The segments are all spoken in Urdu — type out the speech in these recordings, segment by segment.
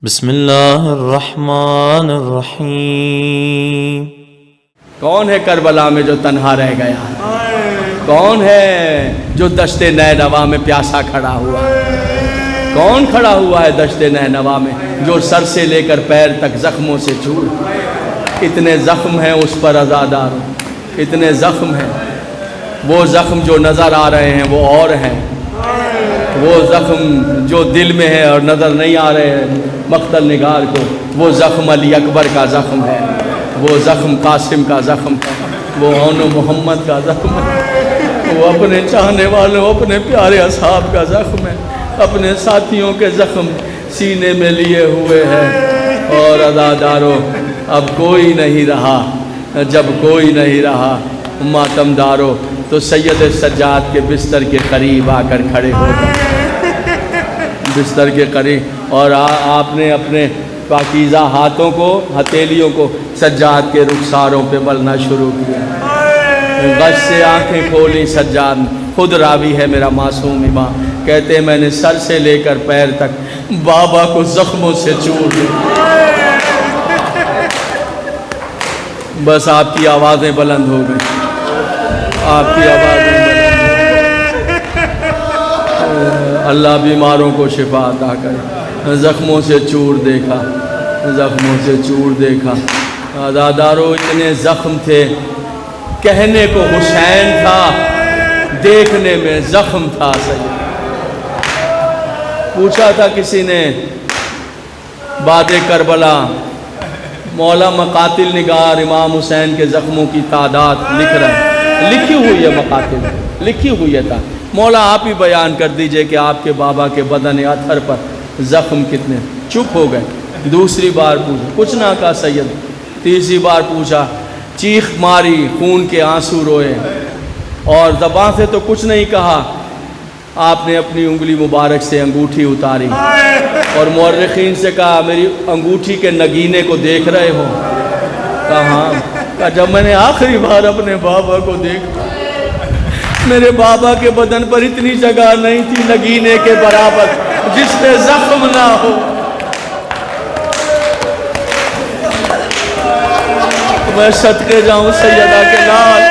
بسم اللہ الرحمن الرحیم۔ کون ہے کربلا میں جو تنہا رہ گیا؟ کون ہے جو دشت نینوا میں پیاسا کھڑا ہوا؟ کون کھڑا ہوا ہے دشت نینوا میں جو سر سے لے کر پیر تک زخموں سے چور؟ اتنے زخم ہیں اس پر عزاداروں، اتنے زخم ہیں۔ وہ زخم جو نظر آ رہے ہیں وہ اور ہیں، وہ زخم جو دل میں ہے اور نظر نہیں آ رہے ہیں مقتل نگار کو، وہ زخم علی اکبر کا زخم ہے، وہ زخم قاسم کا زخم ہے، وہ عون و محمد کا زخم ہے، وہ اپنے چاہنے والوں اپنے پیارے اصحاب کا زخم ہے، اپنے ساتھیوں کے زخم سینے میں لیے ہوئے ہیں۔ اور عزاداروں اب کوئی نہیں رہا، جب کوئی نہیں رہا ماتم دارو تو سید سجاد کے بستر کے قریب آ کر کھڑے ہو گئے، بستر کے قریب، اور آپ نے اپنے پاکیزہ ہاتھوں کو، ہتھیلیوں کو سجاد کے رخساروں پہ ملنا شروع کیا۔ غش سے آنکھیں کھولی سجاد، خود راوی ہے میرا معصوم امام، کہتے ہیں میں نے سر سے لے کر پیر تک بابا کو زخموں سے چور دیا۔ بس آپ کی آوازیں بلند ہو گئیں، آپ کی آوازیں بلند ہو گئیں۔ اللہ بیماروں کو شفا عطا کرے۔ زخموں سے چور دیکھا، زخموں سے چور دیکھا۔ عزاداروں اتنے زخم تھے، کہنے کو حسین تھا، دیکھنے میں زخم تھا۔ سید پوچھا تھا کسی نے بعد کربلا، مولا مقاتل نگار امام حسین کے زخموں کی تعداد لکھ رہے ہیں، لکھی ہوئی ہے، مقاتل لکھی ہوئی ہے۔ مولا آپ ہی بیان کر دیجئے کہ آپ کے بابا کے بدن اطہر پر زخم کتنے؟ چپ ہو گئے۔ دوسری بار پوچھا، کچھ نہ کہا سید۔ تیسری بار پوچھا، چیخ ماری، خون کے آنسو روئے، اور زبان سے تو کچھ نہیں کہا۔ آپ نے اپنی انگلی مبارک سے انگوٹھی اتاری اور مورخین سے کہا میری انگوٹھی کے نگینے کو دیکھ رہے ہو؟ کہاں؟ کہا جب میں نے آخری بار اپنے بابا کو دیکھا میرے بابا کے بدن پر اتنی جگہ نہیں تھی نگینے کے برابر جس پہ زخم نہ ہو۔ میں صدقے جاؤں سیدہ کے لال،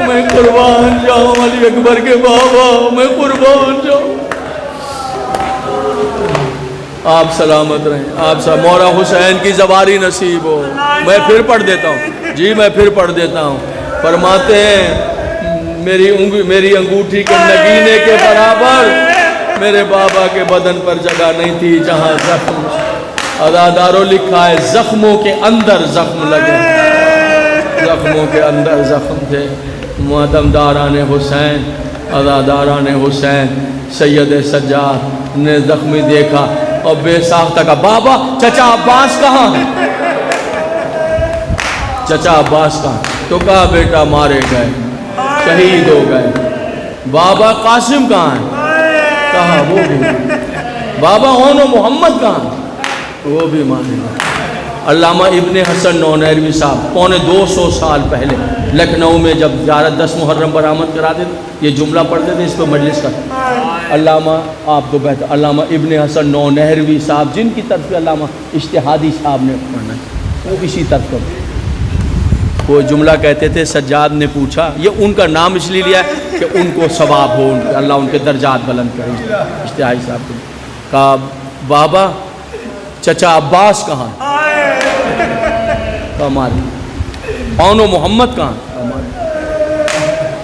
میں قربان جاؤں علی اکبر کے بابا، میں قربان جاؤں۔ آپ سلامت رہیں، آپ مولا حسین کی زواری نصیب ہو۔ میں پھر پڑھ دیتا ہوں، جی میں پھر پڑھ دیتا ہوں۔ فرماتے ہیں میری انگوٹھی کے نگینے کے برابر میرے بابا کے بدن پر جگہ نہیں تھی جہاں زخم۔ عزاداروں لکھا ہے زخموں کے اندر زخم لگے، زخموں کے اندر زخم تھے۔ ماتم داران حسین، عزاداران حسین، سید سجاد نے زخمی دیکھا اور بے ساختہ کہا بابا چچا عباس کہاں ہے؟ چچا عباس کہاں؟ تو کہا بیٹا مارے گئے، شہید ہو گئے۔ بابا قاسم کہاں ہے؟ کہاں؟ وہ بھی۔ بابا عون و محمد کہاں؟ وہ بھی مارے گئے۔ علامہ ابن حسن نونیروی صاحب 250 سال پہلے لکھنؤ میں جب زیارت 10 محرم برآمد کراتے تھے، یہ جملہ پڑھتے تھے، اس پہ مجلس کا علامہ آپ کو بہتر علامہ ابن حسن نونیروی صاحب جن کی طرف سے علامہ اشتہادی صاحب نے پڑھنا ہے، وہ اسی طرف پر وہ جملہ کہتے تھے سجاد نے پوچھا، یہ ان کا نام اس لیے لیا ہے کہ ان کو ثواب ہو، اللہ ان کے درجات بلند کرے۔ اشتہادی صاحب نے کہا بابا چچا عباس کہاں؟ ہمارے عون و محمد کہاں؟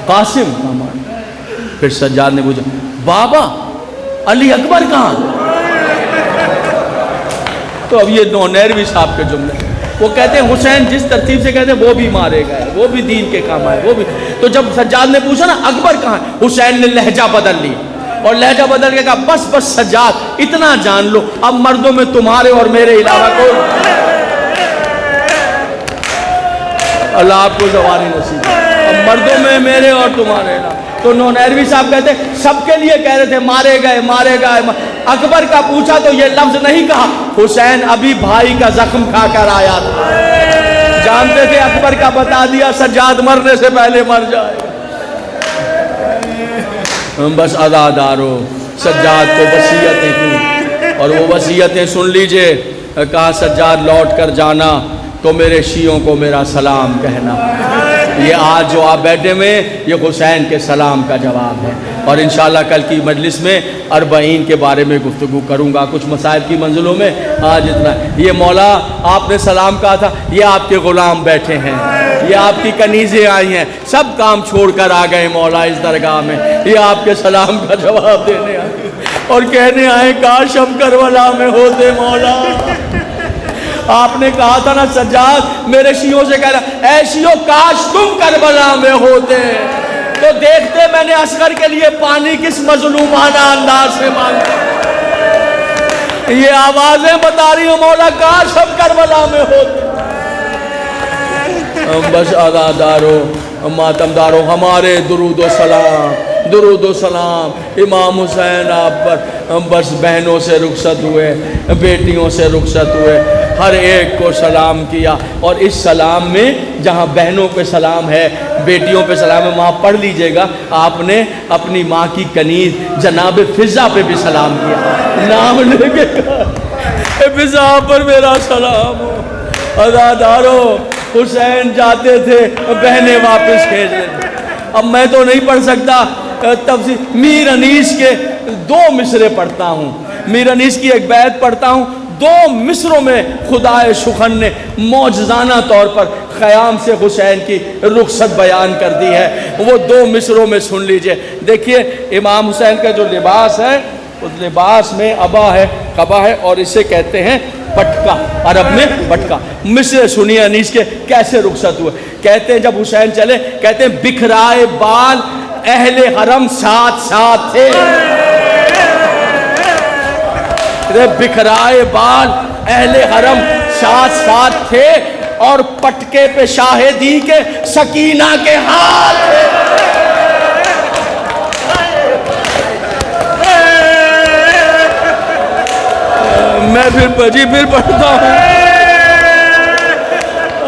قاسم ہمارے۔ پھر سجاد نے پوچھا بابا علی اکبر کہاں؟ تو اب یہ نونیروی صاحب کے جملے، وہ کہتے ہیں حسین جس ترتیب سے کہتے ہیں وہ بھی مارے گئے، وہ بھی دین کے کام آئے، وہ بھی۔ تو جب سجاد نے پوچھا نا اکبر کہاں، حسین نے لہجہ بدل لی اور لہجہ بدل کے کہا بس بس سجاد اتنا جان لو اب مردوں میں تمہارے اور میرے علاوہ کوئی، اللہ آپ کو زواری نصیب ہے، اب مردوں میں میرے اور تمہارے علاوہ۔ تو نونیروی صاحب کہتے ہیں سب کے لیے کہہ رہے تھے مارے گئے مارے گئے۔ اکبر کا پوچھا تو یہ لفظ نہیں کہا، حسین ابھی بھائی کا زخم کھا کر آیا تھا، جانتے تھے اکبر کا بتا دیا سجاد مرنے سے پہلے مر جائے۔ بس عزادارو سجاد کو وصیتیں کی، اور وہ وصیتیں سن لیجئے. کہا سجاد لوٹ کر جانا تو میرے شیعوں کو میرا سلام کہنا. یہ آج جو آپ بیٹھے ہوئے یہ حسین کے سلام کا جواب ہے. اور انشاءاللہ کل کی مجلس میں 40 کے بارے میں گفتگو کروں گا کچھ مسائل کی منزلوں میں. آج اتنا. یہ مولا آپ نے سلام کہا تھا, یہ آپ کے غلام بیٹھے ہیں, یہ آپ کی کنیزیں آئی ہیں, سب کام چھوڑ کر آ گئے مولا اس درگاہ میں, یہ آپ کے سلام کا جواب دینے آئے اور کہنے آئے کاش ہم کربلا میں ہوتے مولا. آپ نے کہا تھا نا سجاد میرے شیعوں سے کہہ رہا اے شیعوں کاش تم کربلا میں ہوتے تو دیکھتے میں نے اصغر کے لیے پانی کس مظلومانہ انداز سے مانگا. یہ آوازیں بتا رہی ہوں مولا کاش ہم کربلا میں ہوتے. بس عزادارو ماتمدارو ہمارے درود و سلام, درود و سلام امام حسین آپ پر. بس بہنوں سے رخصت ہوئے, بیٹیوں سے رخصت ہوئے, ہر ایک کو سلام کیا. اور اس سلام میں جہاں بہنوں پہ سلام ہے بیٹیوں پہ سلام ہے وہاں پڑھ لیجئے گا آپ نے اپنی ماں کی کنیز جناب فضا پہ بھی سلام کیا. نام لے کے کہا فضا پر میرا سلام ہو. عزادارو حسین جاتے تھے بہنیں واپس کھینچ لیتے. اب میں تو نہیں پڑھ سکتا تفسیر. میر انیس کے 2 مصرے پڑھتا ہوں, میر انیس کی ایک بیت پڑھتا ہوں. 2 مصروں میں خدائے شکھن نے معجزانہ طور پر خیام سے حسین کی رخصت بیان کر دی ہے. وہ 2 مصروں میں سن لیجئے. دیکھیے امام حسین کا جو لباس ہے اس لباس میں عبا ہے, قبا ہے, اور اسے کہتے ہیں پٹکا, عرب میں پٹکا. مصر سنیے انیس کے کیسے رخصت ہوئے. کہتے ہیں جب حسین چلے کہتے ہیں بکھرائے بال اہل حرم ساتھ ساتھ تھے. بکھرائے بال اہل حرم ساتھ ساتھ تھے اور پٹکے پہ شاہدی کے سکینہ کے ہاتھ تھے. میں پھر پڑھتا ہوں.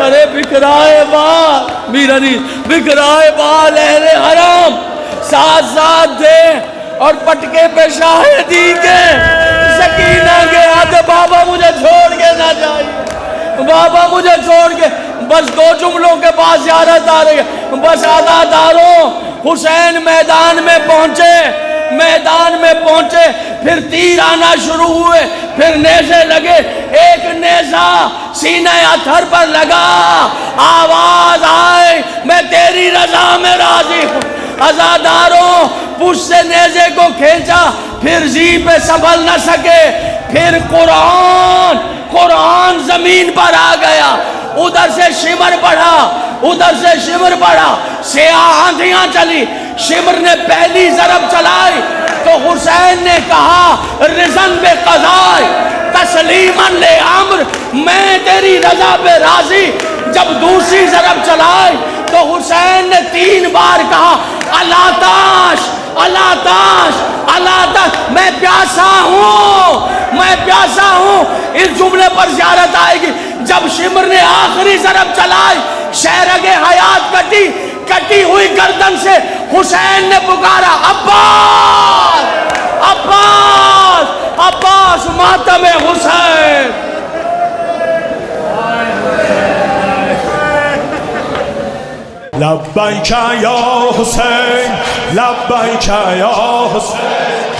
ارے بکھرائے بال میرا نہیں, بکھرائے بال اہل حرم ساتھ ساتھ تھے اور پٹکے پہ شاہدی کے سکینہ کے ہاتھ. بابا مجھے چھوڑ کے نہ جائیے, بابا مجھے چھوڑ کے. بس 2 جملوں کے بعد زیارت آ رہی ہے. بس عزاداروں حسین میدان میں پہنچے, میدان میں پہنچے, پھر تیر آنا شروع ہوئے, پھر نیزے لگے. ایک نیزہ سینہ اتھر پر لگا, آواز آئے میں تیری رضا میں راضی ہوں. عزاداروں پشت سے نیزے کو کھینچا, پھر زی پہ سنبھل نہ سکے, پھر قرآن زمین پر آ گیا. ادھر سے شمر بڑھا, ادھر سے شمر بڑھا, سیاہ آندھیاں چلی. شمر نے پہلی ضرب چلائی تو حسین نے کہا رضن بے قضائے تسلیماً لے امر, میں تیری رضا پہ راضی. جب دوسری ضرب چلائی تو حسین نے 3 بار کہا اللہ تاش, اللہ تاش, اللہ تاش, میں پیاسا ہوں, میں پیاسا ہوں. اس جملے پر زیارت آئے گی. جب شمر نے آخری ضرب چلائی شہرگ حیات کٹی, کٹی ہوئی گردن سے حسین نے پکارا عباس, عباس, عباس, ماتم حسین. لبیک یا حسین, لبیک یا حسین,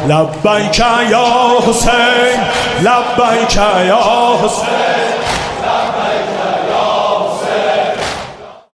لبیک یا حسین, لبیک یا حسین.